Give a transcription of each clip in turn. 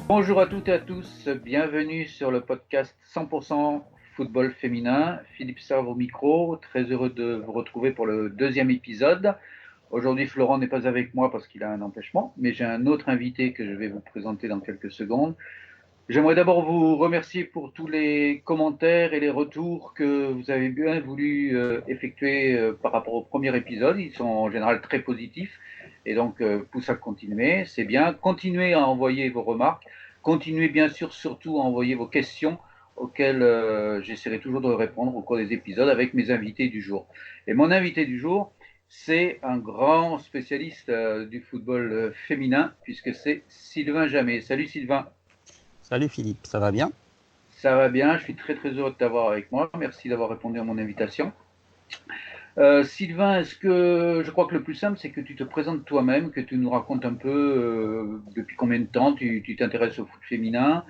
Bonjour à toutes et à tous, bienvenue sur le podcast 100% football féminin. Philippe Serve au micro, très heureux de vous retrouver pour le deuxième épisode. Aujourd'hui, Florent n'est pas avec moi parce qu'il a un empêchement, mais j'ai un autre invité que je vais vous présenter dans quelques secondes. J'aimerais d'abord vous remercier pour tous les commentaires et les retours que vous avez bien voulu effectuer par rapport au premier épisode. Ils sont en général très positifs et donc pousse à continuer. C'est bien. Continuez à envoyer vos remarques. Continuez bien sûr surtout à envoyer vos questions auxquelles j'essaierai toujours de répondre au cours des épisodes avec mes invités du jour. Et mon invité du jour, c'est un grand spécialiste du football féminin puisque c'est Sylvain Jamet. Salut Sylvain. Salut Philippe, ça va bien? Ça va bien, je suis très très heureux de t'avoir avec moi. Merci d'avoir répondu à mon invitation. Sylvain, est-ce que je crois que le plus simple, c'est que tu te présentes toi-même, que tu nous racontes un peu depuis combien de temps tu t'intéresses au foot féminin,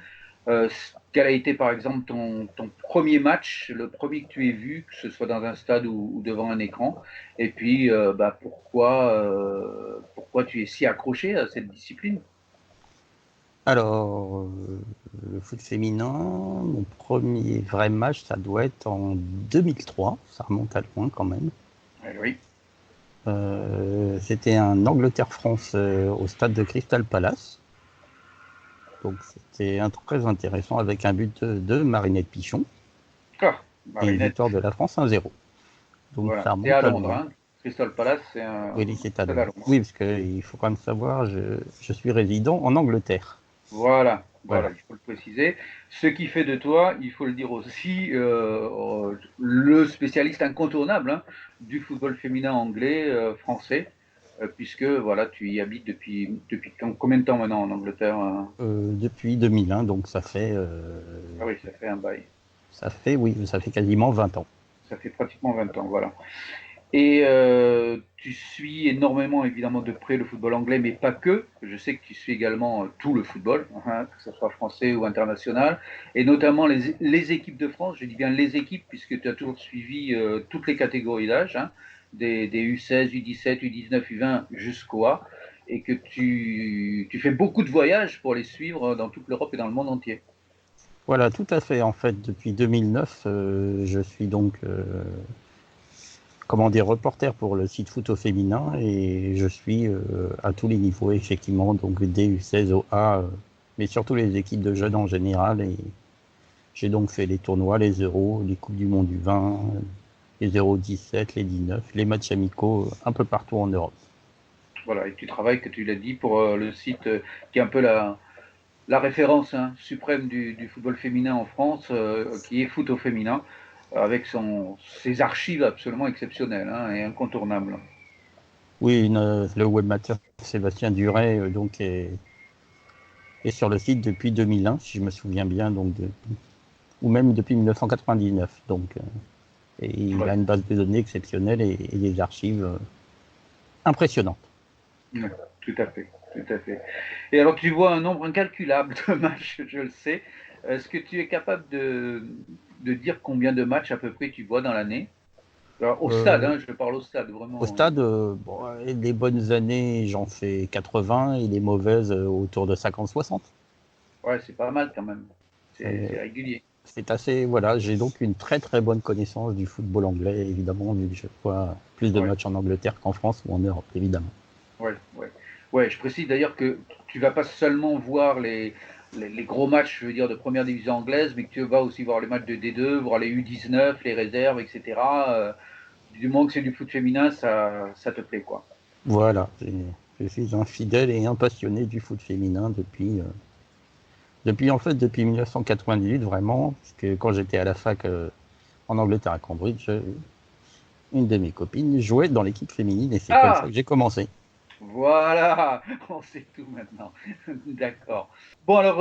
quel a été par exemple ton premier match, le premier que tu aies vu, que ce soit dans un stade ou devant un écran, et puis pourquoi tu es si accroché à cette discipline. Alors, le foot féminin, mon premier vrai match, ça doit être en 2003, ça remonte à loin quand même. Oui. C'était un Angleterre-France au stade de Crystal Palace. Donc c'était très intéressant avec un but de Marinette Pichon Ah, et une victoire Marinette. de la France 1-0. Donc Voilà, ça c'est à remonte à Londres, loin. hein. Crystal Palace, c'est un Oui, c'est à stade à Londres. Londres. Oui, parce qu'il faut quand même savoir, je suis résident en Angleterre. Voilà, voilà, Voilà. il faut le préciser. Ce qui fait de toi, il faut le dire aussi, le spécialiste incontournable hein, du football féminin anglais, français, puisque voilà, tu y habites depuis combien de temps maintenant en Angleterre hein. Depuis 2001, donc Ah oui, ça fait un bail. ça fait quasiment 20 ans. Ça fait pratiquement 20 ans, voilà. Et tu suis énormément, évidemment, de près le football anglais, mais pas que. Je sais que tu suis également tout le football, hein, que ce soit français ou international, et notamment les équipes de France. Je dis bien les équipes, puisque tu as toujours suivi toutes les catégories d'âge, hein, des U16, U17, U19, U20 jusqu'au A, et que tu fais beaucoup de voyages pour les suivre dans toute l'Europe et dans le monde entier. Voilà, tout à fait. En fait, depuis 2009, je suis donc, comment dire, reporter pour le site Foot au féminin et je suis à tous les niveaux, effectivement, donc des U16 au A, mais surtout les équipes de jeunes en général. Et j'ai donc fait les tournois, les Euros, les Coupes du Monde du 20, les Euros 17, les 19, les matchs amicaux, un peu partout en Europe. Voilà, et tu travailles, que tu l'as dit, pour le site qui est un peu la référence hein, suprême du football féminin en France, qui est Foot au féminin, avec ses archives absolument exceptionnelles hein, et incontournables. Oui, le webmaster Sébastien Duret est sur le site depuis 2001, si je me souviens bien, ou même depuis 1999. Donc, et il Ouais, a une base de données exceptionnelle et des archives impressionnantes. ouais, tout à fait, tout à fait. Et alors tu vois un nombre incalculable de matchs, je le sais. Est-ce que tu es capable de dire combien de matchs à peu près tu vois dans l'année? Alors, au stade, Euh, hein, je parle au stade, Au vraiment. stade, bon, les bonnes années, j'en fais 80 et les mauvaises, autour de 50-60. Ouais, c'est pas mal quand même. C'est régulier. C'est assez, voilà, j'ai donc une très très bonne connaissance du football anglais, évidemment, vu que je vois plus de Ouais. matchs en Angleterre qu'en France ou en Europe, évidemment. Ouais, ouais. Ouais, je précise d'ailleurs que tu vas pas seulement voir les gros matchs, je veux dire, de première division anglaise, mais que tu vas aussi voir les matchs de D2, voir les U19, les réserves, etc. Du moment que c'est du foot féminin, ça te plaît, quoi. Voilà, je suis un fidèle et un passionné du foot féminin depuis 1998, vraiment, parce que quand j'étais à la fac en Angleterre à Cambridge, une de mes copines jouait dans l'équipe féminine et c'est comme ça Ah, que j'ai commencé. voilà, on sait tout maintenant. D'accord. Bon, alors,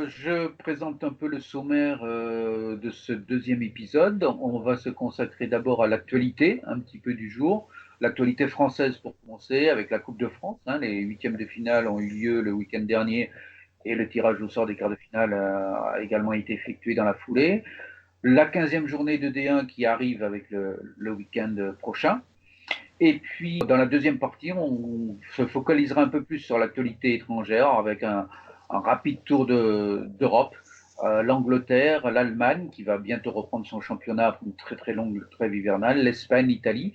je présente un peu le sommaire de ce deuxième épisode. On va se consacrer d'abord à l'actualité, un petit peu du jour. L'actualité française pour commencer, avec la Coupe de France. Hein, les huitièmes de finale ont eu lieu le week-end dernier et le tirage au sort des quarts de finale a également été effectué dans la foulée. La 15e journée de D1 qui arrive avec le week-end prochain. Et puis, dans la deuxième partie, on se focalisera un peu plus sur l'actualité étrangère avec un rapide tour d'Europe. L'Angleterre, l'Allemagne, qui va bientôt reprendre son championnat après une très très longue trêve hivernale, l'Espagne, l'Italie.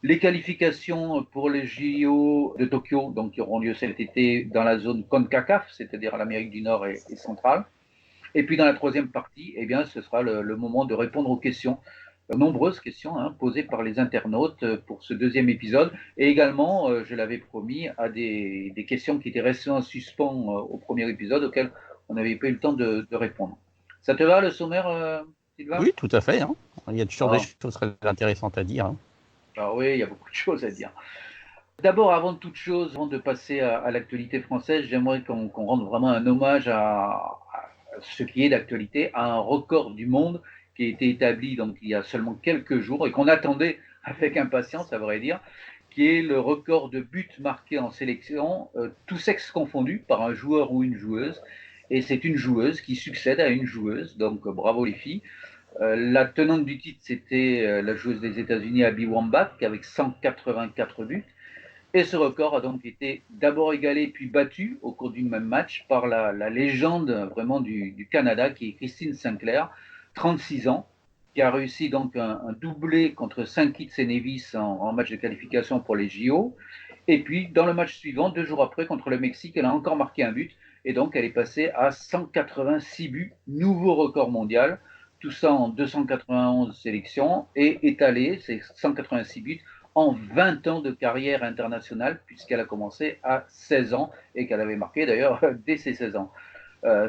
Les qualifications pour les JO de Tokyo, donc qui auront lieu cet été dans la zone CONCACAF, c'est-à-dire l'Amérique du Nord et centrale. Et puis dans la troisième partie, eh bien, ce sera le moment de répondre aux questions, nombreuses questions posées par les internautes pour ce deuxième épisode. Et également, je l'avais promis, à des questions qui étaient restées en suspens au premier épisode, auxquelles on n'avait pas eu le temps de répondre. Ça te va le sommaire, Sylvain? Oui, tout à fait. Hein. Il y a toujours des choses très intéressantes à dire. Hein. Alors oui, il y a beaucoup de choses à dire. D'abord, avant de toute chose, avant de passer à l'actualité française, j'aimerais qu'on rende vraiment un hommage à ce qui est d'actualité, à un record du monde qui a été établi donc il y a seulement quelques jours et qu'on attendait avec impatience, à vrai dire, qui est le record de buts marqués en sélection, tous sexes confondus, par un joueur ou une joueuse. Et c'est une joueuse qui succède à une joueuse, donc bravo les filles. La tenante du titre, c'était la joueuse des États-Unis, Abby Wambach, avec 184 buts. Et ce record a donc été d'abord égalé puis battu au cours du même match par la légende vraiment du Canada, qui est Christine Sinclair, 36 ans, qui a réussi donc un doublé contre St. Kitts et Nevis en match de qualification pour les JO. Et puis, dans le match suivant, 2 jours après, contre le Mexique, elle a encore marqué un but. Et donc, elle est passée à 186 buts, nouveau record mondial. Tout ça en 291 sélections et étalé, c'est 186 buts, en 20 ans de carrière internationale, puisqu'elle a commencé à 16 ans et qu'elle avait marqué d'ailleurs dès ses 16 ans.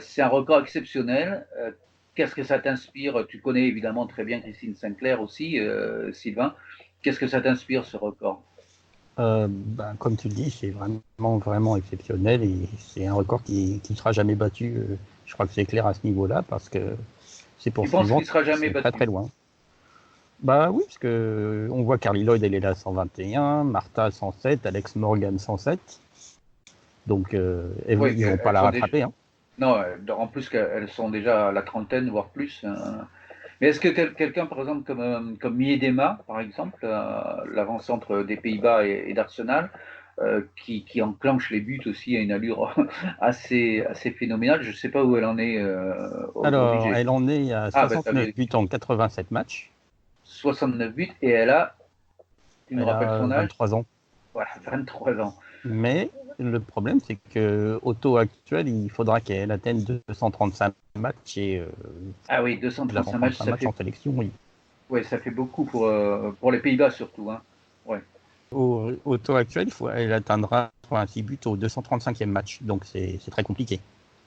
C'est un record exceptionnel. Qu'est-ce que ça t'inspire? Tu connais évidemment très bien Christine Sinclair aussi, Sylvain. Qu'est-ce que ça t'inspire, ce record? Comme tu le dis, c'est vraiment exceptionnel et c'est un record qui ne sera jamais battu. Je crois que c'est clair à ce niveau-là parce que c'est pour suivant qu'il sera jamais battu. Très très loin. Bah oui, parce que on voit Carly Lloyd, elle est là à 121, Martha 107, Alex Morgan 107. Donc ils ne vont pas la rattraper. Déjà... Non, en plus qu'elles sont déjà à la trentaine, voire plus. Mais est-ce que quelqu'un, par exemple, comme Miedema, par exemple, l'avant-centre des Pays-Bas et d'Arsenal, qui enclenche les buts aussi à une allure assez phénoménale, je ne sais pas où elle en est Alors, elle en est à 69 buts en 87 matchs. 69 buts, et elle a, tu me rappelles son âge? 23 ans. Voilà, 23 ans. Mais le problème, c'est qu'au taux actuel, il faudra qu'elle atteigne 235 matchs. Ah oui, 235 matchs, ça fait... en sélection, oui. Oui, ça fait beaucoup pour les Pays-Bas surtout. Hein. Ouais. Au taux actuel, elle atteindra 86 buts au 235e match, donc c'est très compliqué.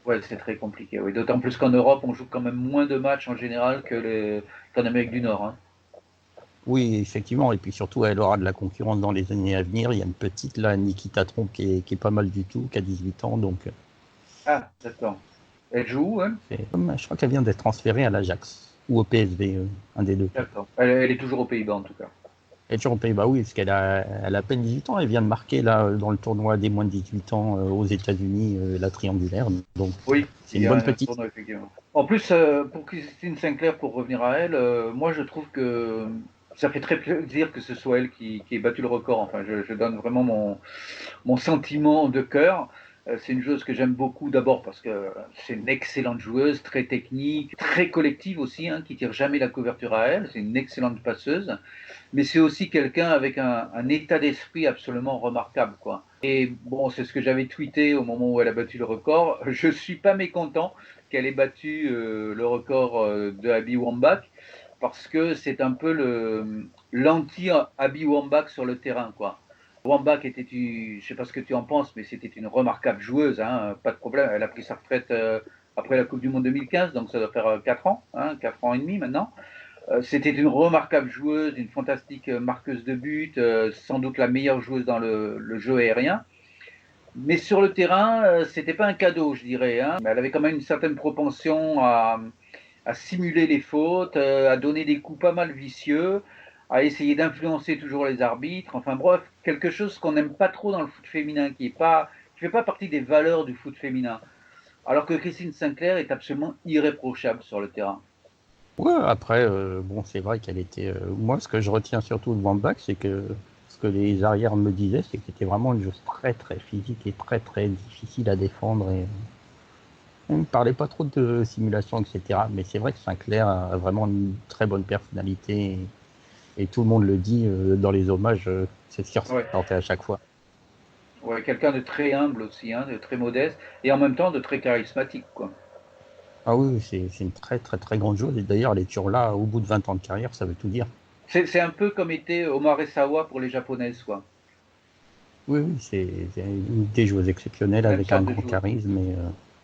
Oui, c'est très compliqué. Oui. D'autant plus qu'en Europe, on joue quand même moins de matchs en général qu'en Amérique du Nord. Hein. Oui, effectivement, et puis surtout, elle aura de la concurrence dans les années à venir. Il y a une petite, là, Nikita Tron, qui est pas mal du tout, qui a 18 ans. Donc... Ah, d'accord. Elle joue où, elle? Je crois qu'elle vient d'être transférée à l'Ajax, ou au PSV, un des deux. D'accord. Elle est toujours aux Pays-Bas, en tout cas. Elle est toujours aux Pays-Bas, oui, parce qu'elle a à peine 18 ans. Elle vient de marquer, là, dans le tournoi des moins de 18 ans aux États-Unis, la triangulaire. Donc, oui, c'est une bonne petite. Tournoi, effectivement. En plus, pour Christine Sinclair, pour revenir à elle, moi, je trouve que ça fait très plaisir que ce soit elle qui ait battu le record. Enfin, je donne vraiment mon sentiment de cœur. C'est une joueuse que j'aime beaucoup, d'abord parce que c'est une excellente joueuse, très technique, très collective aussi, qui tire jamais la couverture à elle. C'est une excellente passeuse, mais c'est aussi quelqu'un avec un état d'esprit absolument remarquable, quoi. Et bon, c'est ce que j'avais tweeté au moment où elle a battu le record. Je suis pas mécontent qu'elle ait battu le record de Abby Wambach, parce que c'est un peu l'anti-Abby Wambach sur le terrain, quoi. Wambach je ne sais pas ce que tu en penses, mais c'était une remarquable joueuse, pas de problème. Elle a pris sa retraite après la Coupe du Monde 2015, donc ça doit faire 4 ans, 4 ans et demi maintenant. C'était une remarquable joueuse, une fantastique marqueuse de but, sans doute la meilleure joueuse dans le jeu aérien. Mais sur le terrain, c'était pas un cadeau, je dirais. Mais elle avait quand même une certaine propension à simuler les fautes, à donner des coups pas mal vicieux, à essayer d'influencer toujours les arbitres. Enfin bref, quelque chose qu'on n'aime pas trop dans le foot féminin, qui fait pas partie des valeurs du foot féminin. Alors que Christine Sinclair est absolument irréprochable sur le terrain. Ouais, après, c'est vrai qu'elle était... moi, ce que je retiens surtout de Wambach, c'est que ce que les arrières me disaient, c'est que c'était vraiment une joueuse très très physique et très très difficile à défendre. On ne parlait pas trop de simulation, etc. Mais c'est vrai que Sinclair a vraiment une très bonne personnalité et tout le monde le dit dans les hommages, c'est sûr, Ouais. c'est à chaque fois. Ouais, quelqu'un de très humble aussi, hein, de très modeste, et en même temps de très charismatique, quoi. Ah oui, c'est une très très très grande joueuse. Et d'ailleurs, elle est toujours là au bout de 20 ans de carrière, ça veut tout dire. C'est un peu comme était Omar Essawa pour les japonaises, quoi. Oui, oui, c'est une des joueuses exceptionnelles Même avec un sorte de grand joueuse. charisme.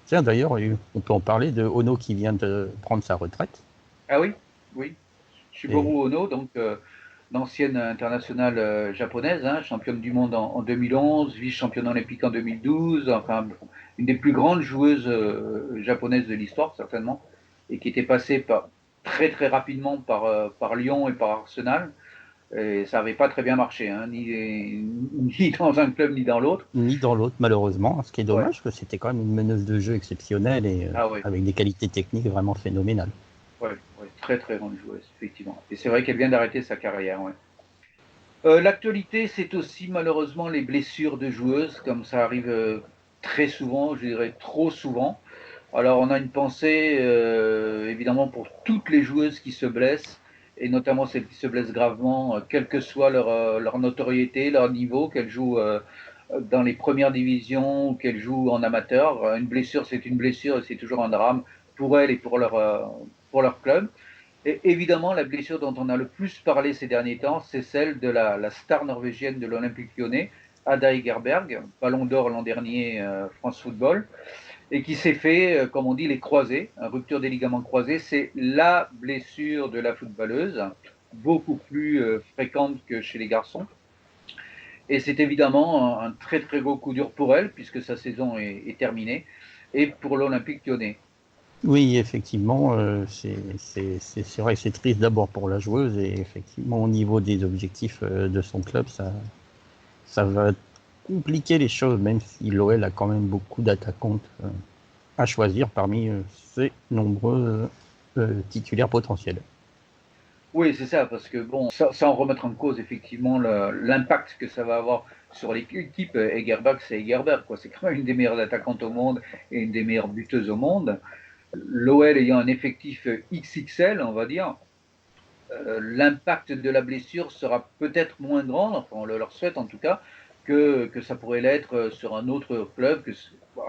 Tiens, d'ailleurs, on peut en parler de Ono qui vient de prendre sa retraite. Ah oui, oui. Et, Shiboru Ono, donc l'ancienne internationale japonaise, hein, championne du monde en 2011, vice-championne olympique en 2012, enfin une des plus grandes joueuses japonaises de l'histoire certainement, et qui était passée très très rapidement par Lyon et par Arsenal. Et ça n'avait pas très bien marché, hein, ni dans un club ni dans l'autre. ni dans l'autre, malheureusement. Ce qui est Ouais. dommage, parce que c'était quand même une meneuse de jeu exceptionnelle et Ah ouais. avec des qualités techniques vraiment phénoménales. Ouais, ouais, très très grande joueuse, effectivement. Et c'est vrai qu'elle vient d'arrêter sa carrière. Ouais. L'actualité, c'est aussi malheureusement les blessures de joueuses, comme ça arrive très souvent, je dirais trop souvent. Alors on a une pensée évidemment pour toutes les joueuses qui se blessent, et notamment celles qui se blessent gravement, quelle que soit leur notoriété, leur niveau, qu'elles jouent dans les premières divisions ou qu'elles jouent en amateur. Une blessure, c'est une blessure et c'est toujours un drame pour elles et pour leur club. Et évidemment, la blessure dont on a le plus parlé ces derniers temps, c'est celle de la star norvégienne de l'Olympique lyonnais, Ada Hegerberg, ballon d'or l'an dernier France Football, et qui s'est fait, comme on dit, les croisés, une rupture des ligaments croisés. C'est la blessure de la footballeuse, beaucoup plus fréquente que chez les garçons. Et c'est évidemment un très très gros coup dur pour elle, puisque sa saison est terminée, et pour l'Olympique lyonnais. Oui, effectivement, c'est vrai que c'est triste d'abord pour la joueuse et effectivement au niveau des objectifs de son club, ça va compliquer les choses, même si l'OL a quand même beaucoup d'attaquantes à choisir parmi ses nombreux titulaires potentiels. Oui, c'est ça, parce que bon, sans remettre en cause effectivement l'impact que ça va avoir sur l'équipe, Egerbach, c'est Egerbach, quoi. C'est quand même une des meilleures attaquantes au monde et une des meilleures buteuses au monde. L'OL ayant un effectif XXL, on va dire, l'impact de la blessure sera peut-être moins grand, enfin on le leur souhaite en tout cas, que ça pourrait l'être sur un autre club,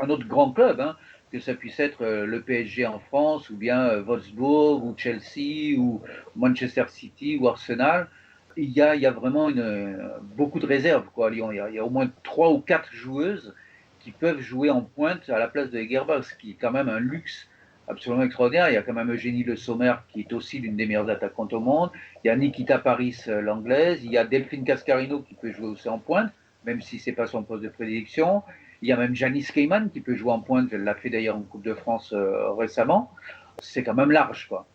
un autre grand club, hein, que ça puisse être le PSG en France, ou bien Wolfsburg, ou Chelsea, ou Manchester City, ou Arsenal. Il y a vraiment beaucoup de réserves quoi, à Lyon. Il y a au moins 3 ou 4 joueuses qui peuvent jouer en pointe à la place de Egerbach, ce qui est quand même un luxe absolument extraordinaire. Il y a quand même Eugénie Le Sommer qui est aussi l'une des meilleures attaquantes au monde. Il y a Nikita Paris, l'anglaise. Il y a Delphine Cascarino qui peut jouer aussi en pointe, même si ce n'est pas son poste de prédilection. Il y a même Janice Keyman qui peut jouer en pointe. Elle l'a fait d'ailleurs en Coupe de France récemment. C'est quand même large, quoi.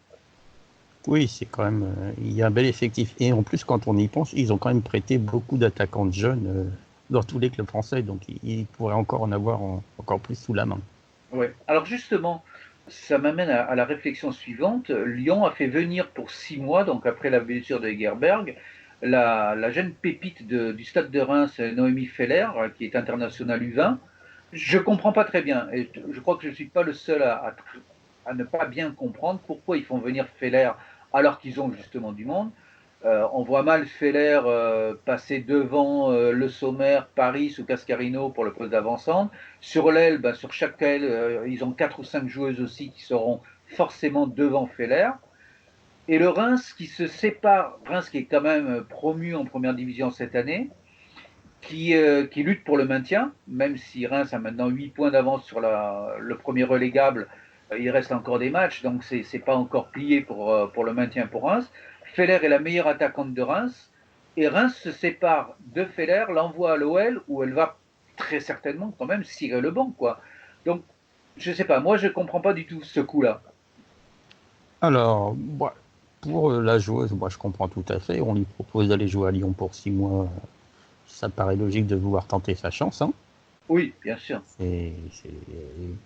Oui, c'est quand même, il y a un bel effectif. Et en plus, quand on y pense, ils ont quand même prêté beaucoup d'attaquantes jeunes dans tous les clubs français, donc ils pourraient encore en avoir encore plus sous la main. Ouais. Alors justement, ça m'amène à la réflexion suivante. Lyon a fait venir pour 6 mois, donc après la blessure de Hegerberg, la jeune pépite du Stade de Reims, Noémie Feller, qui est internationale U20. Je ne comprends pas très bien, et je crois que je ne suis pas le seul à ne pas bien comprendre pourquoi ils font venir Feller alors qu'ils ont justement du monde. On voit mal Feller passer devant Le Sommer, Paris ou Cascarino pour le poste d'avancante. Sur l'aile, sur chaque aile, ils ont 4 ou 5 joueuses aussi qui seront forcément devant Feller. Et le Reims qui se sépare, Reims qui est quand même promu en première division cette année, qui lutte pour le maintien, même si Reims a maintenant 8 points d'avance sur le premier relégable, il reste encore des matchs, donc c'est pas encore plié pour le maintien pour Reims. Feller est la meilleure attaquante de Reims, et Reims se sépare de Feller, l'envoie à l'OL, où elle va très certainement quand même cirer le banc, quoi. Donc, je sais pas, moi je comprends pas du tout ce coup-là. Alors, moi, pour la joueuse, moi je comprends tout à fait. On lui propose d'aller jouer à Lyon pour 6 mois. Ça paraît logique de vouloir tenter sa chance. Hein. Oui, bien sûr.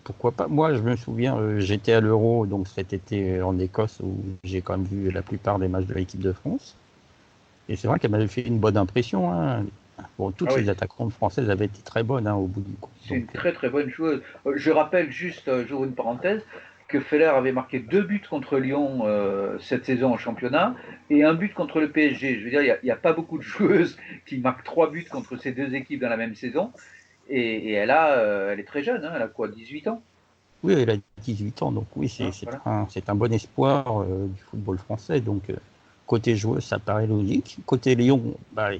Pourquoi pas. Moi, je me souviens, j'étais à l'Euro, donc cet été en Écosse, où j'ai quand même vu la plupart des matchs de l'équipe de France. Et c'est vrai qu'elle m'avait fait une bonne impression. Hein. Bon, toutes Ah oui, les attaquantes françaises avaient été très bonnes au bout du compte. c'est une très très bonne joueuse. Je rappelle juste, j'ouvre une parenthèse, que Feller avait marqué 2 buts contre Lyon cette saison en championnat et un but contre le PSG. Je veux dire, il n'y a pas beaucoup de joueuses qui marquent 3 buts contre ces deux équipes dans la même saison. Et elle est très jeune, hein, elle a quoi, 18 ans, Oui, elle a 18 ans, donc oui, hein, voilà. c'est un bon espoir du football français. Donc, côté joueuse, ça paraît logique. Côté Lyon, bah,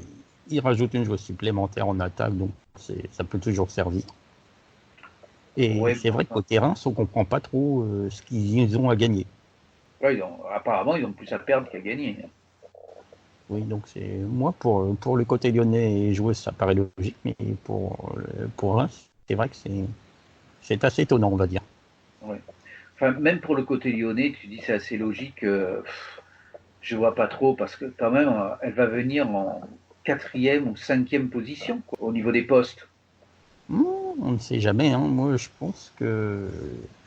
il rajoute une joueuse supplémentaire en attaque, donc ça peut toujours servir. Et Ouais, c'est vrai que côté Reims, on comprend pas trop ce qu'ils ont à gagner. ouais, apparemment, ils ont plus à perdre qu'à gagner. Oui, donc moi pour le côté lyonnais et joueuse, ça paraît logique, mais pour Reims, c'est vrai que c'est assez étonnant, on va dire. Ouais. Enfin, même pour le côté lyonnais, tu dis c'est assez logique. Je vois pas trop parce que quand même, elle va venir en quatrième ou cinquième position quoi, au niveau des postes. On ne sait jamais, hein. Moi, je pense que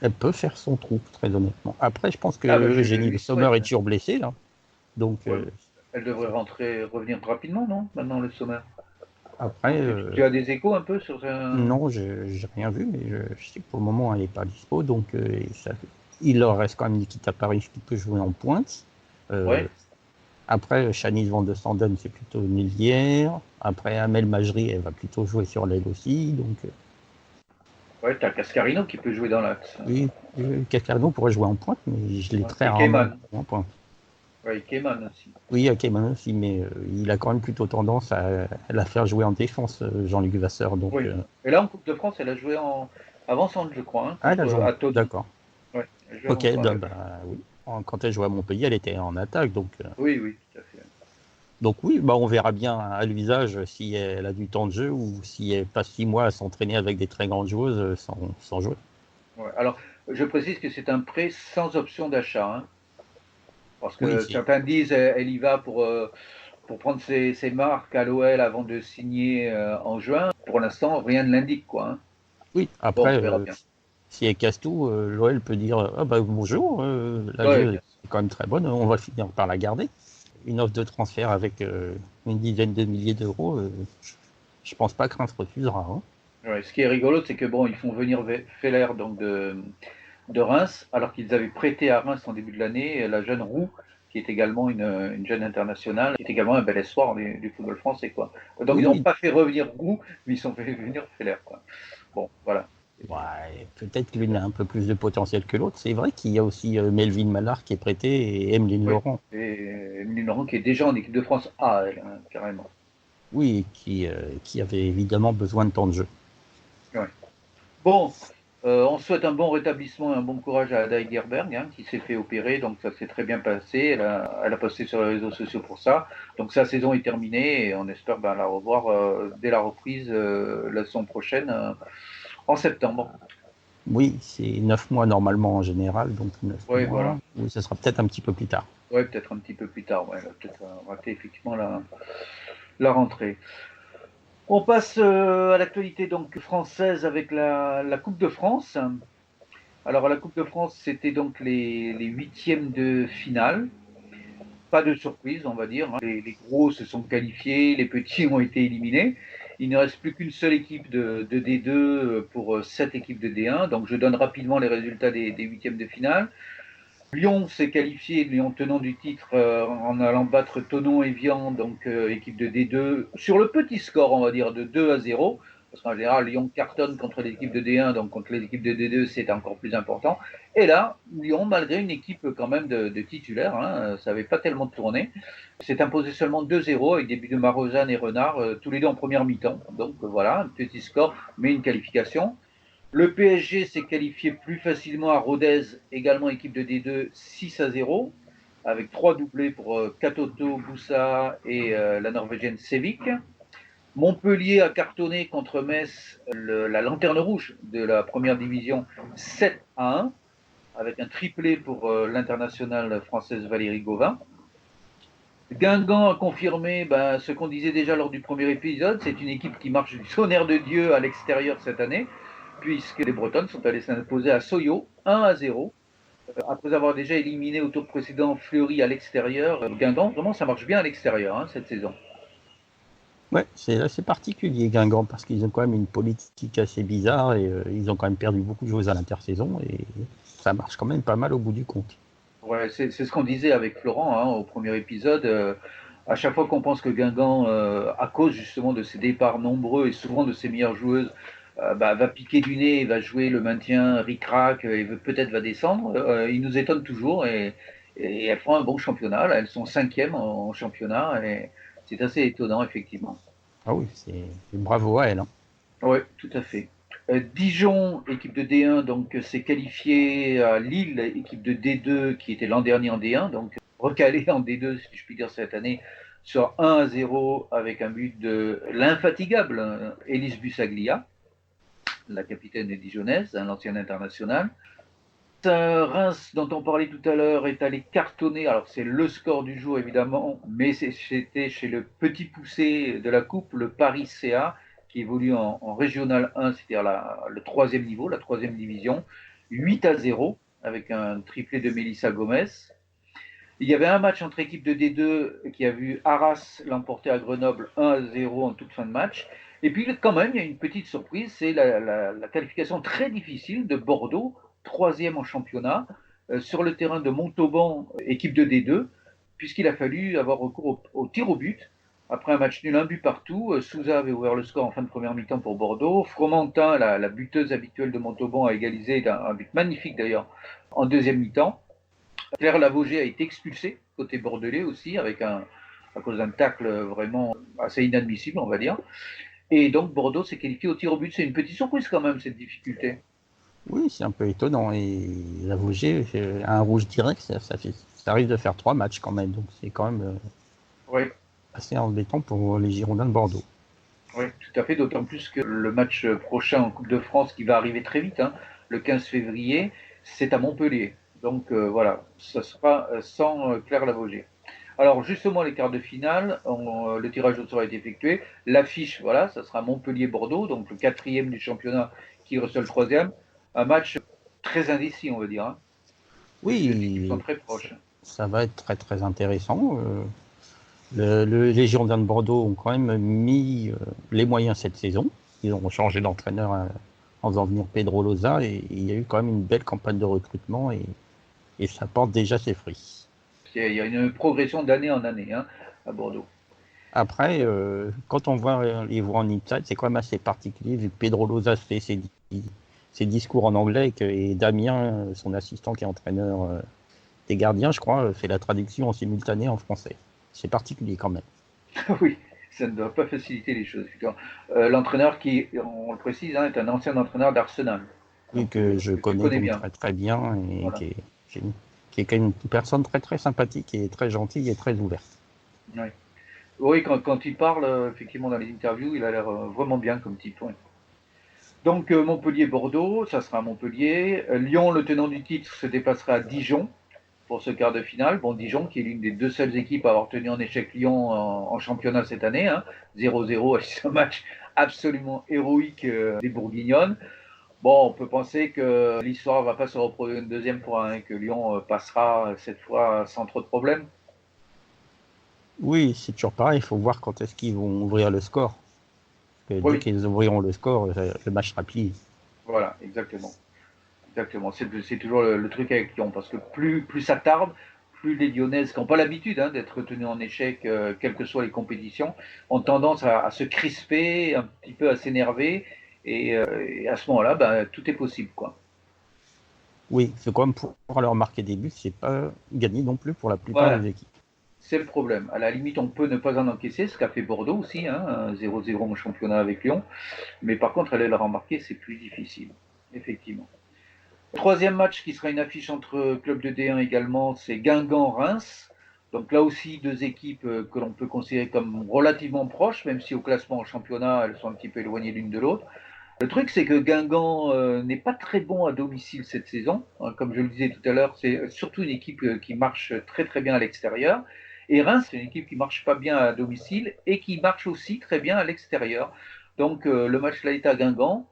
elle peut faire son trou, très honnêtement. Après, je pense que Ah ben je Eugénie lui Le Sommer souhaite. est toujours blessée, là. Donc, Ouais. Elle devrait revenir rapidement, non? Maintenant le sommaire. après, Tu as des échos un peu sur un... non, j'ai rien vu, mais je sais que pour le moment, elle n'est pas dispo. Donc, il leur reste quand même Nikita Paris qui peut jouer en pointe. Euh, Ouais, Après, Shanice Van de Sanden, c'est plutôt une ailière. Après, Amel Majri, elle va plutôt jouer sur l'aile aussi. Donc, ouais, t'as Cascarino qui peut jouer dans l'axe. oui, Cascarino pourrait jouer en pointe, mais je l'ai Ouais. très Et rarement Keyman. vu en pointe. Ouais, et Keyman aussi. Oui, Akeyman aussi, mais il a quand même plutôt tendance à la faire jouer en défense, Jean-Luc Vasseur. Donc, Oui. Et là en Coupe de France, elle a joué en avant-centre, je crois, hein, elle a contre joué à Tonon. d'accord. Ouais, elle a joué Ok, avant-centre. bah, oui. Quand elle jouait à Montpellier, elle était en attaque. Oui, oui, tout à fait. Donc oui, bah, on verra bien à l'usage si elle a du temps de jeu ou si elle passe 6 mois à s'entraîner avec des très grandes joueuses sans jouer. Ouais. Alors, je précise que c'est un prêt sans option d'achat, hein, parce Oui, que certains disent elle y va pour prendre ses marques à l'OL avant de signer en juin. Pour l'instant, rien ne l'indique, quoi. Hein. oui. Bon, Après, on verra bien. si elle casse tout, l'OL peut dire ah bah, bonjour, la Ouais, joueuse bien sûr. est quand même très bonne, on va finir par la garder. Une offre de transfert avec une dizaine de milliers d'euros, je pense pas que Reims refusera. Hein. Ouais, ce qui est rigolo, c'est que bon, ils font venir Feller donc de Reims, alors qu'ils avaient prêté à Reims en début de l'année la jeune Roux, qui est également une jeune internationale, qui est également un bel espoir du football français, quoi. Donc ils n'ont Oui, pas fait revenir Roux, mais ils ont fait venir Feller, quoi. Bon, voilà. ouais, peut-être que l'une a un peu plus de potentiel que l'autre. C'est vrai qu'il y a aussi Melvin Mallard qui est prêté et Emeline Oui. Laurent. Et Emeline Laurent qui est déjà en équipe de France A, elle, hein, carrément. Oui, qui avait évidemment besoin de temps de jeu. Ouais. Bon, on souhaite un bon rétablissement et un bon courage à Ada Gerberg, hein, qui s'est fait opérer, donc ça s'est très bien passé. Elle a posté sur les réseaux sociaux pour ça. Donc sa saison est terminée et on espère la revoir dès la reprise la saison prochaine, en septembre. Oui, c'est 9 mois normalement en général, donc 9 Oui, mois. voilà. Oui, ce sera peut-être un petit peu plus tard. Ouais, peut-être un petit peu plus tard. Ouais, elle va peut-être rater effectivement la rentrée. On passe à l'actualité donc française avec la Coupe de France. Alors, à la Coupe de France, c'était donc les huitièmes de finale. Pas de surprise, on va dire. Hein. Les gros se sont qualifiés, les petits ont été éliminés. Il ne reste plus qu'une seule équipe de D2 pour 7 équipes de D1. Donc, je donne rapidement les résultats des huitièmes de finale. Lyon s'est qualifié, Lyon tenant du titre, en allant battre Thonon et Vian, donc équipe de D2, sur le petit score, on va dire, de 2-0. Parce qu'en général, Lyon cartonne contre les équipes de D1, donc contre les équipes de D2, c'est encore plus important. Et là, Lyon, malgré une équipe quand même de titulaires, hein, ça n'avait pas tellement tourné, s'est imposé seulement 2-0 avec des buts de Marozane et Renard, tous les deux en première mi-temps. Donc voilà, un petit score, mais une qualification. Le PSG s'est qualifié plus facilement à Rodez, également équipe de D2, 6-0, avec 3 doublés pour Katoto, Boussa et la Norvégienne Sevik. Montpellier a cartonné contre Metz, la lanterne rouge de la première division, 7-1, avec un triplé pour l'internationale française Valérie Gauvin. Guingamp a confirmé ce qu'on disait déjà lors du premier épisode, c'est une équipe qui marche du tonnerre de Dieu à l'extérieur cette année, puisque les Bretonnes sont allées s'imposer à Soyo 1-0, après avoir déjà éliminé au tour précédent Fleury à l'extérieur. Guingamp, vraiment ça marche bien à l'extérieur cette saison. Ouais, c'est assez particulier Guingamp parce qu'ils ont quand même une politique assez bizarre et ils ont quand même perdu beaucoup de joueurs à l'intersaison et ça marche quand même pas mal au bout du compte. Ouais, c'est ce qu'on disait avec Florent au premier épisode. À chaque fois qu'on pense que Guingamp, à cause justement de ses départs nombreux et souvent de ses meilleures joueuses, va piquer du nez, va jouer le maintien ric-rac et peut-être va descendre, il nous étonne toujours et elles font un bon championnat. Là, elles sont cinquièmes en championnat et c'est assez étonnant effectivement. Ah oui, c'est bravo à elle. Hein. Oui, tout à fait. Dijon, équipe de D1, donc s'est qualifiée à Lille, équipe de D2 qui était l'an dernier en D1, donc recalée en D2, si je puis dire, cette année, sur 1-0 avec un but de l'infatigable Elise Bussaglia, la capitaine des Dijonnaises, l'ancienne internationale. Reims, dont on parlait tout à l'heure, est allé cartonner. Alors, c'est le score du jour, évidemment, mais c'était chez le petit poussé de la Coupe, le Paris CA, qui évolue en Régional 1, c'est-à-dire le troisième niveau, la troisième division, 8-0, avec un triplé de Melissa Gomez. Il y avait un match entre équipes de D2 qui a vu Arras l'emporter à Grenoble 1-0 en toute fin de match. Et puis, quand même, il y a une petite surprise, c'est la qualification très difficile de Bordeaux, troisième en championnat, sur le terrain de Montauban, équipe de D2, puisqu'il a fallu avoir recours au tir au but. Après un match nul, un but partout, Souza avait ouvert le score en fin de première mi-temps pour Bordeaux. Fromentin, la buteuse habituelle de Montauban, a égalisé un but magnifique d'ailleurs en deuxième mi-temps. Claire Lavogé a été expulsée côté bordelais aussi, à cause d'un tacle vraiment assez inadmissible, on va dire. Et donc Bordeaux s'est qualifié au tir au but. C'est une petite surprise quand même, cette difficulté. Oui, c'est un peu étonnant. Et la Vosgé, un rouge direct, ça risque de faire 3 matchs quand même. Donc c'est quand même Oui, assez embêtant pour les Girondins de Bordeaux. oui, tout à fait, d'autant plus que le match prochain en Coupe de France, qui va arriver très vite, le 15 février, c'est à Montpellier. Donc voilà, ça sera sans Claire Lavogé. Alors justement, les quarts de finale, le tirage au sort a été effectué. L'affiche, voilà, ça sera Montpellier-Bordeaux, donc le quatrième du championnat qui reçoit le troisième. Un match très indécis, on va dire, puisque les équipes sont Oui, très proches. ça va être très très intéressant. Les Girondins de Bordeaux ont quand même mis les moyens cette saison. Ils ont changé d'entraîneur en faisant venir Pedro Loza et il y a eu quand même une belle campagne de recrutement et ça porte déjà ses fruits. Il y a une progression d'année en année à Bordeaux. Après, quand on voit les voix en inside, c'est quand même assez particulier vu que Pedro Loza fait ses discours en anglais et Damien, son assistant qui est entraîneur des gardiens, je crois, fait la traduction en simultané en français. C'est particulier quand même. Oui, ça ne doit pas faciliter les choses. L'entraîneur qui, on le précise, est un ancien entraîneur d'Arsenal. Oui, Donc, que je que tu connais connais donc bien. très très bien et Voilà. qui est quand même une personne très très sympathique et très gentille et très ouverte. Oui, oui quand il parle, effectivement, dans les interviews, il a l'air vraiment bien comme type. Ouais. Donc, Montpellier-Bordeaux, ça sera à Montpellier. Lyon, le tenant du titre, se déplacera à Dijon pour ce quart de finale. Bon, Dijon, qui est l'une des deux seules équipes à avoir tenu en échec Lyon en championnat cette année. 0-0 à un match absolument héroïque des Bourguignonnes. Bon, on peut penser que l'histoire ne va pas se reproduire une deuxième fois, que Lyon passera cette fois sans trop de problèmes. Oui, c'est toujours pareil, il faut voir quand est-ce qu'ils vont ouvrir le score. Parce que dès Oui, qu'ils ouvriront le score, le match sera plié. voilà, exactement. Exactement. C'est toujours le truc avec Lyon, parce que plus ça tarde, plus les Lyonnaises, qui n'ont pas l'habitude d'être tenues en échec, quelles que soient les compétitions, ont tendance à se crisper, un petit peu à s'énerver, et à ce moment-là, tout est possible, quoi. Oui, c'est comme pour leur marquer des buts, c'est pas gagné non plus pour la plupart Voilà, des équipes. c'est le problème. À la limite, on peut ne pas en encaisser, ce qu'a fait Bordeaux aussi, 0-0 en championnat avec Lyon, mais par contre, aller leur en marquer, c'est plus difficile, effectivement. Troisième match qui sera une affiche entre clubs de D1 également, c'est Guingamp-Reims. Donc là aussi, deux équipes que l'on peut considérer comme relativement proches, même si au classement en championnat, elles sont un petit peu éloignées l'une de l'autre. Le truc, c'est que Guingamp n'est pas très bon à domicile cette saison. Comme je le disais tout à l'heure, c'est surtout une équipe qui marche très très bien à l'extérieur. Et Reims, c'est une équipe qui marche pas bien à domicile et qui marche aussi très bien à l'extérieur. Donc le match là est à Guingamp.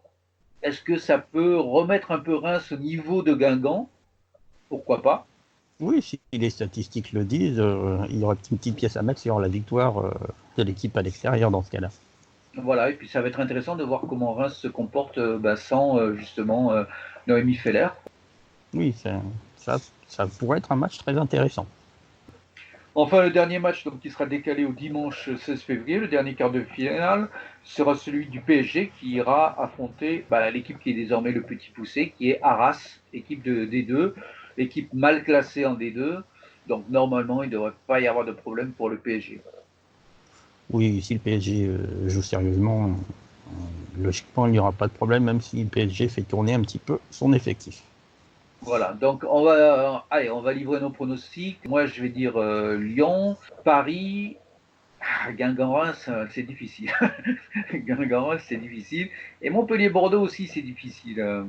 Est-ce que ça peut remettre un peu Reims au niveau de Guingamp? Pourquoi pas? Oui, si les statistiques le disent, il y aura une petite pièce à mettre sur la victoire de l'équipe à l'extérieur dans ce cas-là. Voilà, et puis ça va être intéressant de voir comment Reims se comporte sans justement Noémie Feller. Oui, ça pourrait être un match très intéressant. Enfin, le dernier match donc, qui sera décalé au dimanche 16 février, le dernier quart de finale, sera celui du PSG qui ira affronter l'équipe qui est désormais le petit poussé, qui est Arras, équipe de D2, équipe mal classée en D2. Donc normalement, il ne devrait pas y avoir de problème pour le PSG. Oui, si le PSG joue sérieusement, logiquement, il n'y aura pas de problème, même si le PSG fait tourner un petit peu son effectif. Voilà, donc on va livrer nos pronostics. Moi, je vais dire Lyon, Paris, Guingamp-Reims, c'est difficile. Guingamp-Reims, c'est difficile. Et Montpellier-Bordeaux aussi, c'est difficile.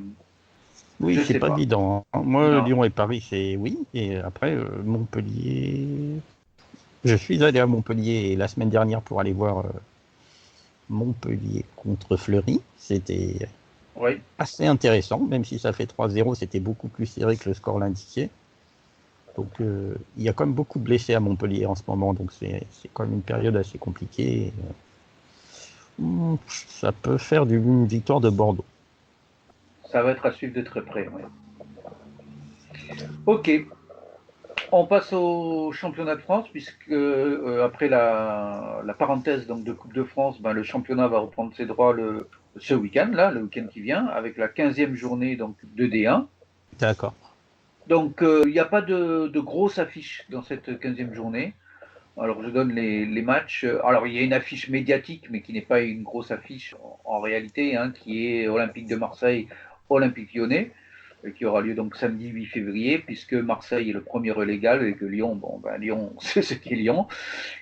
Oui, Je c'est sais pas pas. évident, hein. Moi, Non. Lyon et Paris, c'est oui. Et après, Montpellier. Je suis allé à Montpellier la semaine dernière pour aller voir Montpellier contre Fleury. C'était Oui. assez intéressant, même si ça fait 3-0, c'était beaucoup plus serré que le score l'indiquait. Donc il y a quand même beaucoup de blessés à Montpellier en ce moment, donc c'est quand même une période assez compliquée. Et, ça peut faire une victoire de Bordeaux. Ça va être à suivre de très près. Ouais. Ok. On passe au championnat de France, puisque après la parenthèse donc, de Coupe de France, le championnat va reprendre ses droits ce week-end, là, le week-end qui vient, avec la 15e journée donc, de D1. D'accord. Donc, il n'y a pas de grosse affiche dans cette 15e journée. Alors, je donne les matchs. Alors, il y a une affiche médiatique, mais qui n'est pas une grosse affiche en réalité, hein, qui est Olympique de Marseille, Olympique Lyonnais, qui aura lieu donc samedi 8 février, puisque Marseille est le premier relégable et que Lyon, Lyon, c'est ce qu'est Lyon.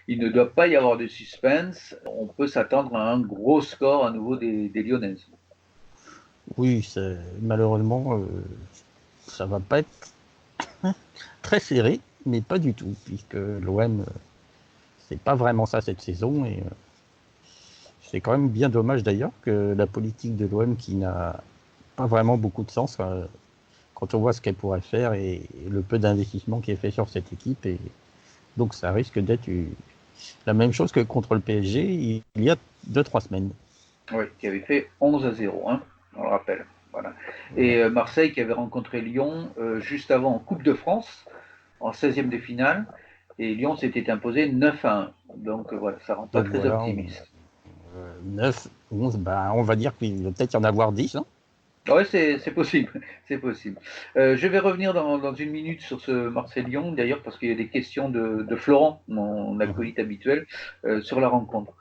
Il ne doit pas y avoir de suspense. On peut s'attendre à un gros score à nouveau des Lyonnaises. Oui, malheureusement, ça va pas être très serré, mais pas du tout, puisque l'OM, c'est pas vraiment ça cette saison. Et c'est quand même bien dommage d'ailleurs que la politique de l'OM qui n'a pas vraiment beaucoup de sens quand on voit ce qu'elle pourrait faire et le peu d'investissement qui est fait sur cette équipe. Et donc ça risque d'être la même chose que contre le PSG il y a 2-3 semaines. Oui, qui avait fait 11-0, hein, on le rappelle. Voilà. Voilà. Et Marseille qui avait rencontré Lyon juste avant en Coupe de France, en 16e de finale. Et Lyon s'était imposé 9-1. Donc voilà, ça rend pas Donc très voilà, optimiste. 9, 11, on va dire qu'il va peut-être y en avoir 10. Hein. Oui, c'est possible, c'est possible. Je vais revenir dans une minute sur ce Marseille-Lyon, d'ailleurs, parce qu'il y a des questions de Florent, mon acolyte habituel, sur la rencontre.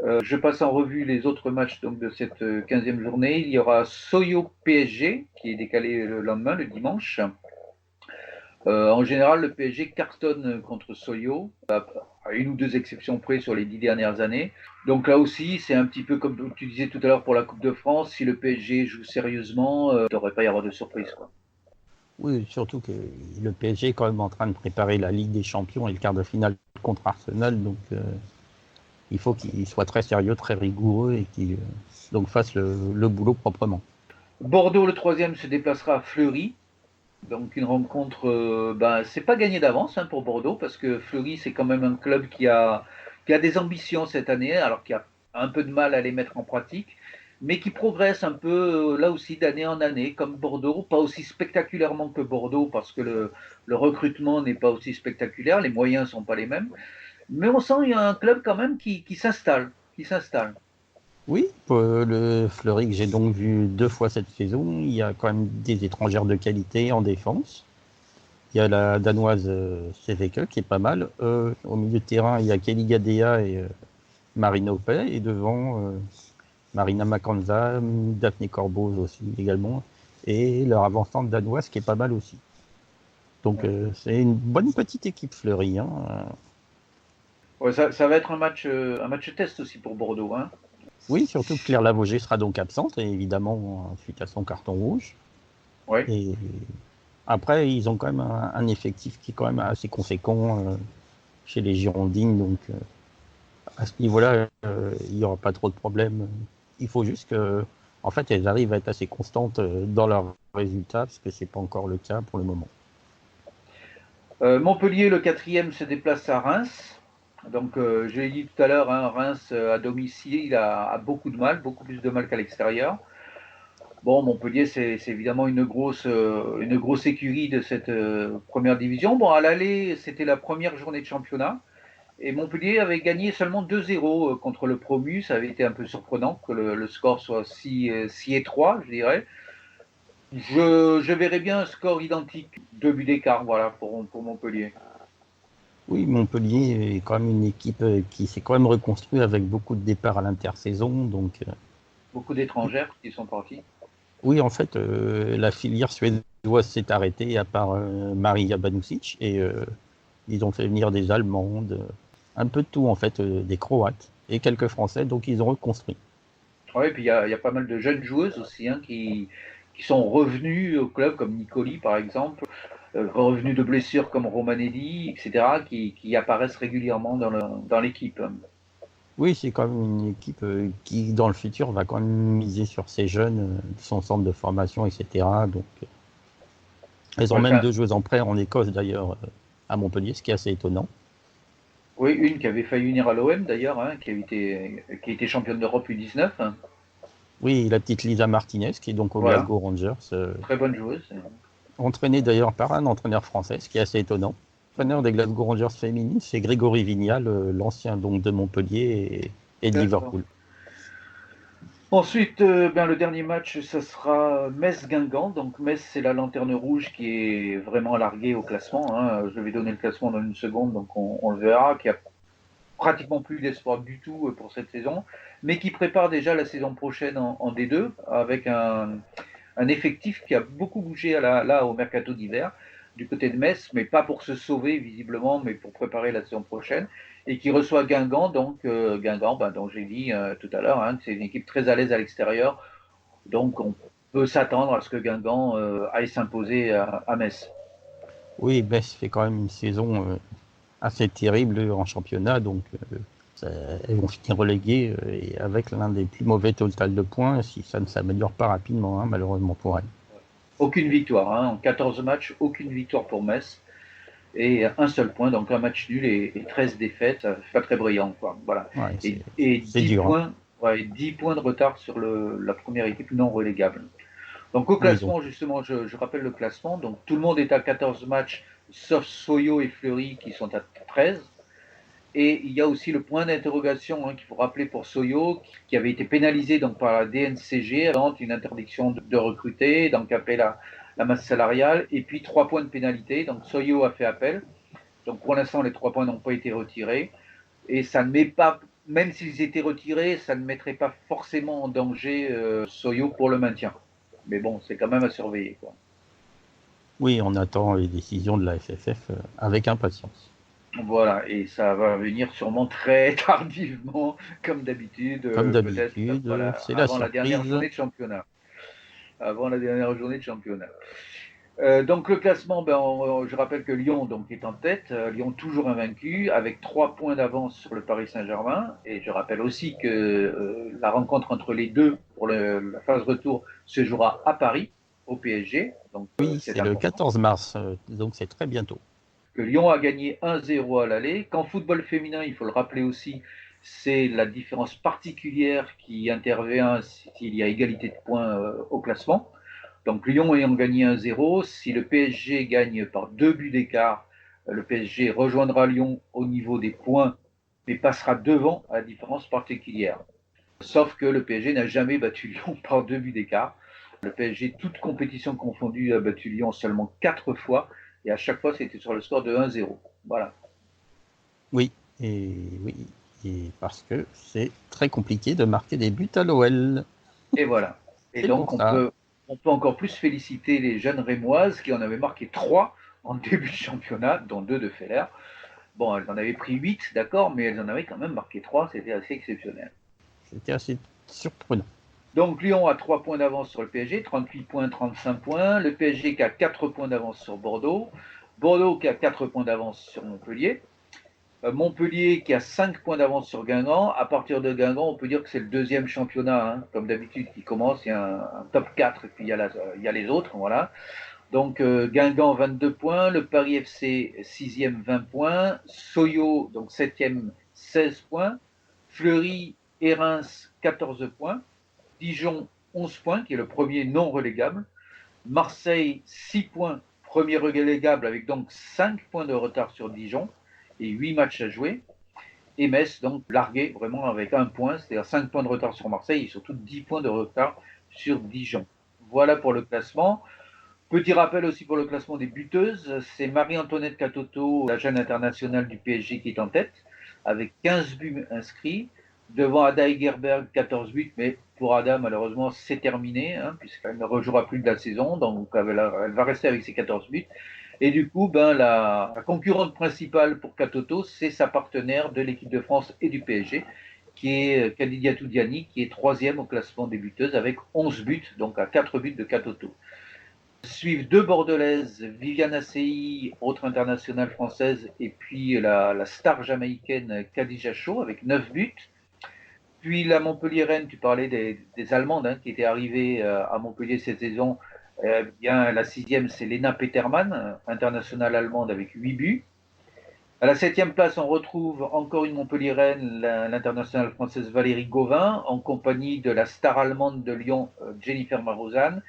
Je passe en revue les autres matchs donc, de cette 15e journée. Il y aura Soyo PSG, qui est décalé le lendemain, le dimanche. En général, le PSG cartonne contre Soyo, à une ou deux exceptions près sur les 10 dernières années. Donc là aussi, c'est un petit peu comme tu disais tout à l'heure pour la Coupe de France. Si le PSG joue sérieusement, il ne devrait pas y avoir de surprise, quoi. Oui, surtout que le PSG est quand même en train de préparer la Ligue des Champions et le quart de finale contre Arsenal. Donc il faut qu'il soit très sérieux, très rigoureux et qu'il donc fasse le boulot proprement. Bordeaux, le troisième, se déplacera à Fleury. Donc une rencontre, c'est pas gagné d'avance pour Bordeaux parce que Fleury c'est quand même un club qui a des ambitions cette année, alors qui a un peu de mal à les mettre en pratique, mais qui progresse un peu là aussi d'année en année, comme Bordeaux, pas aussi spectaculairement que Bordeaux parce que le recrutement n'est pas aussi spectaculaire, les moyens sont pas les mêmes, mais on sent qu'il y a un club quand même qui s'installe, qui s'installe. Oui, pour le Fleury que j'ai donc vu 2 fois cette saison, il y a quand même des étrangères de qualité en défense. Il y a la danoise Seveke qui est pas mal. Au milieu de terrain, il y a Kelly Gadea et Marina Opey. Et devant, Marina Makanza, Daphné Corboz aussi également. Et leur avancante danoise qui est pas mal aussi. Donc c'est une bonne petite équipe Fleury. Hein. Ouais, ça va être un match test aussi pour Bordeaux, hein. Oui, surtout que Claire Lavogé sera donc absente, et évidemment, suite à son carton rouge. Ouais. Et après, ils ont quand même un effectif qui est quand même assez conséquent chez les Girondines. Donc à ce niveau-là, il n'y aura pas trop de problèmes. Il faut juste que, en fait, elles arrivent à être assez constantes dans leurs résultats, parce que c'est pas encore le cas pour le moment. Montpellier, le quatrième, se déplace à Reims. Donc, je l'ai dit tout à l'heure, hein, Reims à domicile a beaucoup de mal, beaucoup plus de mal qu'à l'extérieur. Bon, Montpellier, c'est évidemment une grosse écurie de cette première division. Bon, à l'aller, c'était la première journée de championnat. Et Montpellier avait gagné seulement 2-0 contre le promu. Ça avait été un peu surprenant que le score soit si étroit, je dirais. Je verrais bien un score identique, 2 buts d'écart, voilà, pour Montpellier. Oui, Montpellier est quand même une équipe qui s'est quand même reconstruite avec beaucoup de départs à l'intersaison. Donc, Beaucoup d'étrangères qui sont partis. oui, en fait, la filière suédoise s'est arrêtée à part Maria Banusic et ils ont fait venir des Allemandes, un peu de tout en fait, des Croates et quelques Français, donc ils ont reconstruit. Oui, puis il y a pas mal de jeunes joueuses aussi hein, qui sont revenues au club, comme Nicoli par exemple, revenus de blessures comme Romanelli, etc., qui apparaissent régulièrement dans l'équipe. Oui, c'est quand même une équipe qui, dans le futur, va quand même miser sur ces jeunes, son centre de formation, etc. Donc, elles ont Ouais, même deux joueuses en prêt en Écosse d'ailleurs, à Montpellier, ce qui est assez étonnant. oui, une qui avait failli venir à l'OM d'ailleurs, hein, qui a été championne d'Europe U19. Hein. Oui, la petite Lisa Martinez, qui est donc au Voilà, Glasgow Rangers, très bonne joueuse. entraînée d'ailleurs par un entraîneur français, ce qui est assez étonnant. L'entraîneur des Glasgow Rangers féminines, c'est Grégory Vignal, l'ancien donc de Montpellier et de D'accord. Liverpool. Ensuite, ben, le dernier match, ça sera Metz-Guingamp. Donc Metz, c'est la lanterne rouge qui est vraiment larguée au classement. Hein. Je vais donner le classement dans une seconde, donc on le verra, qui a pratiquement plus d'espoir du tout pour cette saison, mais qui prépare déjà la saison prochaine en D2 avec un effectif qui a beaucoup bougé là au mercato d'hiver du côté de Metz, mais pas pour se sauver visiblement, mais pour préparer la saison prochaine, et qui reçoit Guingamp, donc Guingamp, ben, dont j'ai dit tout à l'heure, hein, que c'est une équipe très à l'aise à l'extérieur, donc on peut s'attendre à ce que Guingamp aille s'imposer à Metz. Oui, Metz fait quand même une saison assez terrible en championnat, donc elles vont finir reléguées et avec l'un des plus mauvais total de points si ça ne s'améliore pas rapidement, hein, malheureusement pour elles. Aucune victoire, hein, en 14 matchs, aucune victoire pour Metz. Et un seul point, donc un match nul et 13 défaites, c'est pas très brillant. Quoi. Voilà. Ouais, Et c'est 10 dur. Hein. points, ouais, 10 points de retard sur la première équipe non relégable. Donc au Oui, donc classement, justement, je rappelle le classement. Donc tout le monde est à 14 matchs, sauf Soyo et Fleury qui sont à 13. Et il y a aussi le point d'interrogation hein, qu'il faut rappeler pour Soyo, qui avait été pénalisé donc, par la DNCG avant une interdiction de recruter, d'encaper la masse salariale, et puis 3 points de pénalité. Donc Soyo a fait appel. Donc pour l'instant, les 3 points n'ont pas été retirés. Et ça ne met pas, même s'ils étaient retirés, ça ne mettrait pas forcément en danger Soyo pour le maintien. Mais bon, c'est quand même à surveiller. Quoi. oui, on attend les décisions de la FFF avec impatience. Voilà, et ça va venir sûrement très tardivement, comme d'habitude, Comme peut-être d'habitude, voilà, c'est la avant la dernière surprise. journée de championnat. Avant la dernière journée de championnat. Donc le classement, ben, je rappelle que Lyon donc, est en tête, Lyon toujours invaincu, avec 3 points d'avance sur le Paris Saint-Germain. Et je rappelle aussi que la rencontre entre les deux pour la phase retour se jouera à Paris, au PSG. Donc Oui, c'est c'est le important. 14 mars, donc c'est très bientôt. Que Lyon a gagné 1-0 à l'aller. Qu'en football féminin, il faut le rappeler aussi, c'est la différence particulière qui intervient s'il y a égalité de points au classement. Donc Lyon ayant gagné 1-0, si le PSG gagne par 2 buts d'écart, le PSG rejoindra Lyon au niveau des points, mais passera devant à la différence particulière. Sauf que le PSG n'a jamais battu Lyon par 2 buts d'écart. Le PSG, toute compétition confondue, a battu Lyon seulement 4 fois, et à chaque fois c'était sur le score de 1-0. Voilà. Oui, oui, et parce que c'est très compliqué de marquer des buts à l'OL. Et voilà. Et C'est pour donc ça. on peut encore plus féliciter les jeunes Rémoises qui en avaient marqué 3 en début de championnat, dont 2 de Feller. Bon, elles en avaient pris 8, d'accord, mais elles en avaient quand même marqué 3, c'était assez exceptionnel. C'était assez surprenant. Donc Lyon a 3 points d'avance sur le PSG, 38 points, 35 points. Le PSG qui a 4 points d'avance sur Bordeaux. Bordeaux qui a 4 points d'avance sur Montpellier. Montpellier qui a 5 points d'avance sur Guingamp. À partir de Guingamp, on peut dire que c'est le deuxième championnat, hein, comme d'habitude, qui commence. Il y a un top 4 et puis il y a les autres. Voilà. Donc Guingamp 22 points, le Paris FC 6e 20 points, Soyo donc 7e 16 points, Fleury et Reims 14 points, Dijon 11 points qui est le premier non relégable, Marseille 6 points, premier relégable avec donc 5 points de retard sur Dijon et 8 matchs à jouer. Et Metz donc largué vraiment avec 1 point, c'est-à-dire 5 points de retard sur Marseille et surtout 10 points de retard sur Dijon. Voilà pour le classement. Petit rappel aussi pour le classement des buteuses, c'est Marie-Antoinette Katoto, la jeune internationale du PSG qui est en tête, avec 15 buts inscrits, devant Ada Egerberg, 14 buts, mais pour Ada, malheureusement, c'est terminé, puisqu'elle ne rejouera plus de la saison, donc elle va rester avec ses 14 buts. Et du coup, la concurrente principale pour Katoto, c'est sa partenaire de l'équipe de France et du PSG, qui est Khadija Toudiani, qui est 3e au classement des buteuses, avec 11 buts, donc à 4 buts de Katoto. Suivent 2 bordelaises, Viviane Assey, autre internationale française, et puis la star jamaïcaine Khadija Shaw avec 9 buts. Puis la Montpelliéraine, tu parlais des Allemandes qui étaient arrivées à Montpellier cette saison. Bien, la 6e, c'est Lena Petermann, internationale allemande avec 8 buts. À la 7e place, on retrouve encore une Montpelliéraine, l'internationale française Valérie Gauvin, en compagnie de la star allemande de Lyon, Jennifer Marozan,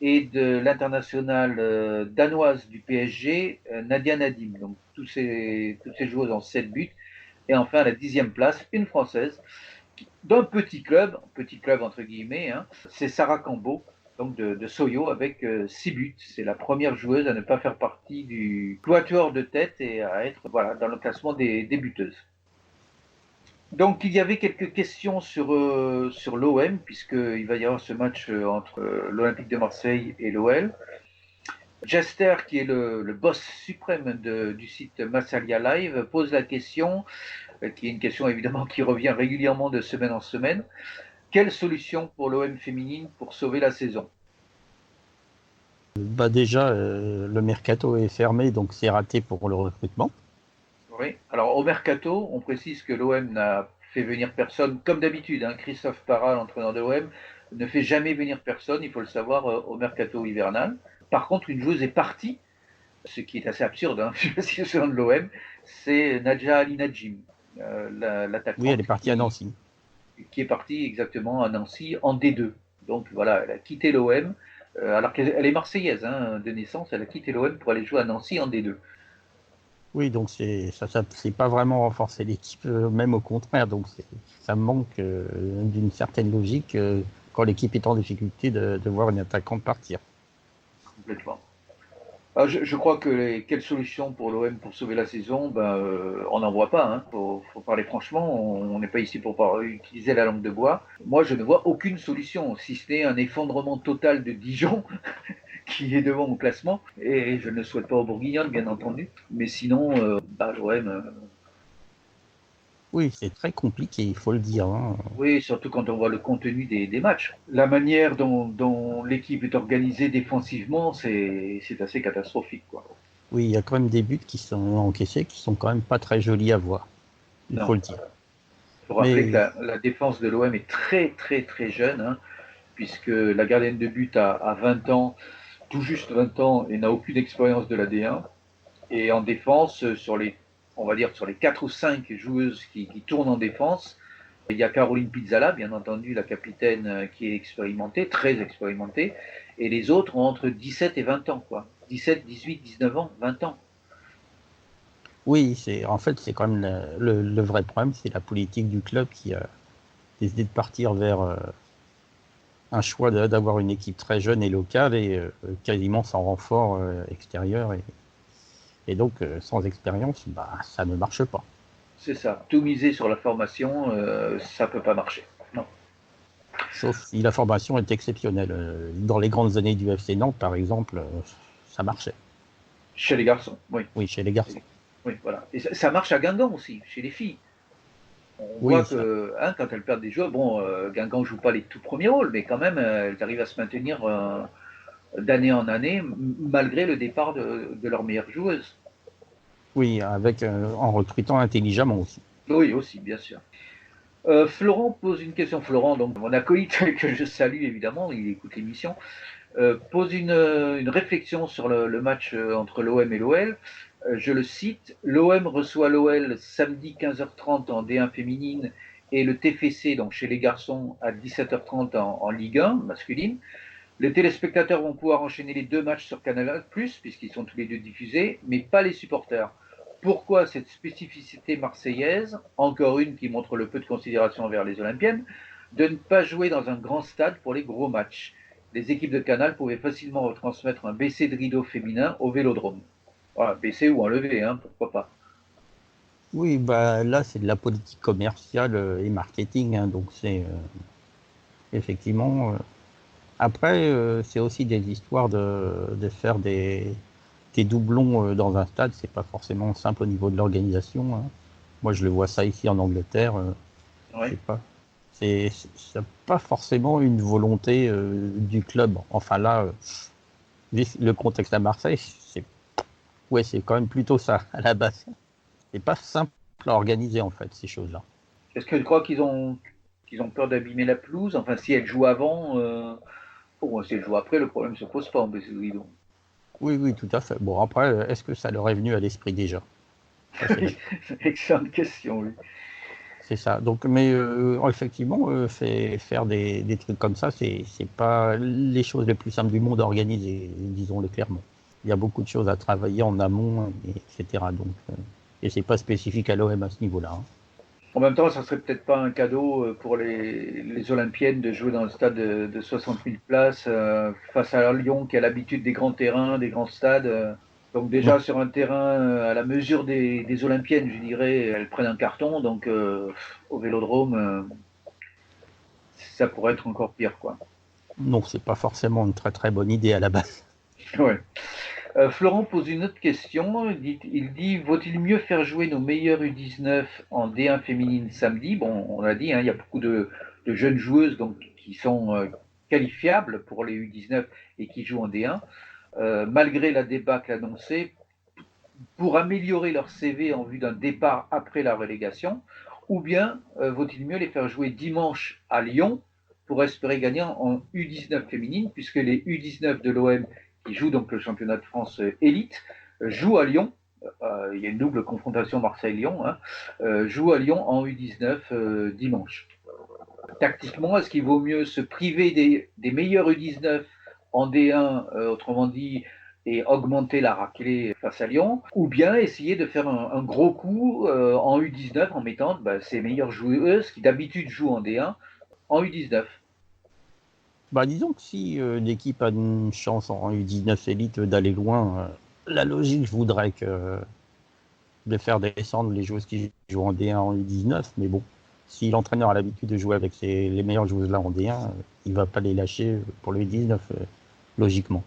et de l'internationale danoise du PSG, Nadia Nadim. Donc toutes ces joueuses ont 7 buts. Et enfin, à la 10e place, une Française d'un petit club entre guillemets, c'est Sarah Cambo, donc de Soyo, avec 6 buts. C'est la première joueuse à ne pas faire partie du quatuor de tête et à être dans le classement des buteuses. Donc il y avait quelques questions sur l'OM, puisqu'il va y avoir ce match entre l'Olympique de Marseille et l'OL. Jester, qui est le boss suprême du site Massalia Live, pose la question, qui est une question évidemment qui revient régulièrement de semaine en semaine. Quelle solution pour l'OM féminine pour sauver la saison ? Déjà, le mercato est fermé, donc c'est raté pour le recrutement. Oui, alors au mercato, on précise que l'OM n'a fait venir personne, comme d'habitude. Christophe Parra, l'entraîneur de l'OM, ne fait jamais venir personne, il faut le savoir, au mercato hivernal. Par contre, une joueuse est partie, ce qui est assez absurde, vu la situation de l'OM, c'est Nadja Ali Najim, l'attaquante. Oui, elle est partie à Nancy. Qui est partie exactement à Nancy en D2. Donc voilà, elle a quitté l'OM, alors qu'elle est marseillaise de naissance, elle a quitté l'OM pour aller jouer à Nancy en D2. Oui, donc c'est pas vraiment renforcer l'équipe, même au contraire. Donc ça manque d'une certaine logique quand l'équipe est en difficulté de voir une attaquante partir. Complètement. Alors, je crois que quelle solution pour l'OM pour sauver la saison, on n'en voit pas. Faut parler franchement, on n'est pas ici pour utiliser la langue de bois. Moi, je ne vois aucune solution, si ce n'est un effondrement total de Dijon, qui est devant au classement. Et je ne souhaite pas aux Bourguignonnes, bien entendu. Mais sinon, l'OM... Oui, c'est très compliqué, il faut le dire. Oui, surtout quand on voit le contenu des matchs. La manière dont l'équipe est organisée défensivement, c'est assez catastrophique, quoi. Oui, il y a quand même des buts qui sont encaissés, qui sont quand même pas très jolis à voir. Il faut le dire. Il faut rappeler que la défense de l'OM est très très très jeune, puisque la gardienne de but a 20 ans, tout juste 20 ans, et n'a aucune expérience de la D1. Et en défense, on va dire sur les 4 ou 5 joueuses qui tournent en défense, il y a Caroline Pizzala, bien entendu, la capitaine qui est expérimentée, très expérimentée, et les autres ont entre 17 et 20 ans, quoi. 17, 18, 19 ans, 20 ans. Oui, en fait, c'est quand même le vrai problème, c'est la politique du club qui a décidé de partir vers un choix d'avoir une équipe très jeune et locale et quasiment sans renfort extérieur. Et donc, sans expérience, ça ne marche pas. C'est ça. Tout miser sur la formation, ça peut pas marcher. Non. Sauf si la formation est exceptionnelle. Dans les grandes années du FC Nantes, par exemple, ça marchait. Chez les garçons, oui. Oui, chez les garçons. Oui, voilà. Et ça marche à Guingamp aussi, chez les filles. On voit que quand elles perdent des joueurs, Guingamp ne joue pas les tout premiers rôles, mais quand même, elles arrivent à se maintenir d'année en année, malgré le départ de leur meilleure joueuse. Oui, en recrutant intelligemment aussi. Oui, aussi, bien sûr. Florent pose une question. Florent, donc mon acolyte que je salue évidemment, il écoute l'émission. pose une réflexion sur le match entre l'OM et l'OL. Je le cite, l'OM reçoit l'OL samedi 15h30 en D1 féminine et le TFC, donc chez les garçons, à 17h30 en Ligue 1 masculine. Les téléspectateurs vont pouvoir enchaîner les deux matchs sur Canal+, puisqu'ils sont tous les deux diffusés, mais pas les supporters. Pourquoi cette spécificité marseillaise, encore une qui montre le peu de considération envers les Olympiennes, de ne pas jouer dans un grand stade pour les gros matchs? Les équipes de Canal pouvaient facilement retransmettre un baissé de rideau féminin au Vélodrome. Voilà, baissé ou enlevé, hein, pourquoi pas. Oui, bah là c'est de la politique commerciale et marketing, hein, donc c'est effectivement. Après, c'est aussi des histoires de faire des doublons dans un stade, c'est pas forcément simple au niveau de l'organisation, hein. Moi, je le vois ça ici en Angleterre. Oui. C'est pas forcément une volonté du club. Enfin là, le contexte à Marseille, c'est quand même plutôt ça à la base. C'est pas simple à organiser en fait ces choses-là. Est-ce que tu crois qu'ils ont peur d'abîmer la pelouse? Enfin, si elle joue avant, bon, si elle joue après, le problème ne se pose pas en baissé de rideau. Oui, tout à fait. Bon, après, est-ce que ça leur est venu à l'esprit déjà? Ça, Excellente question, oui. c'est ça. Donc, mais effectivement, faire des trucs comme ça, c'est pas les choses les plus simples du monde à organiser, disons-le clairement. Il y a beaucoup de choses à travailler en amont, etc. Donc, et c'est pas spécifique à l'OM à ce niveau-là, hein. En même temps, ça serait peut-être pas un cadeau pour les Olympiennes de jouer dans le stade de 60 000 places face à Lyon qui a l'habitude des grands terrains, des grands stades. Donc déjà Non. sur un terrain à la mesure des Olympiennes, je dirais, elles prennent un carton. Donc au Vélodrome, ça pourrait être encore pire, quoi. Non, c'est pas forcément une très très bonne idée à la base. Ouais. Florent pose une autre question. Il dit vaut-il mieux faire jouer nos meilleurs U19 en D1 féminine samedi? Bon, on l'a dit, hein, il y a beaucoup de jeunes joueuses donc, qui sont qualifiables pour les U19 et qui jouent en D1, malgré la débâcle annoncée, pour améliorer leur CV en vue d'un départ après la relégation, ou bien vaut-il mieux les faire jouer dimanche à Lyon pour espérer gagner en U19 féminine, puisque les U19 de l'OM qui jouent donc le championnat de France élite jouent à Lyon. Il y a une double confrontation Marseille-Lyon, hein, jouent à Lyon en U19 dimanche. Tactiquement, est-ce qu'il vaut mieux se priver des meilleurs U19 en D1, autrement dit, et augmenter la raclée face à Lyon, ou bien essayer de faire un gros coup en U19 en mettant ces meilleures joueuses qui d'habitude jouent en D1 en U19? Bah, disons que si l'équipe a une chance en U19 élite d'aller loin, la logique voudrait que de faire descendre les joueuses qui jouent en D1 en U19, mais bon, si l'entraîneur a l'habitude de jouer avec les meilleures joueuses là en D1, il va pas les lâcher pour le U19, logiquement.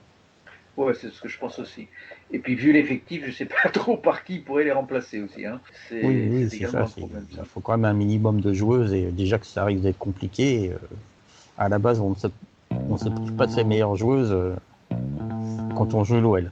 Ouais, c'est ce que je pense aussi. Et puis vu l'effectif, je ne sais pas trop par qui pourrait les remplacer aussi, hein. Oui, C'est c'est également ça. un problème, Il ça. faut quand même un minimum de joueuses et déjà que ça risque d'être compliqué. À la base, on ne se prive pas de ses meilleures joueuses quand on joue l'OL.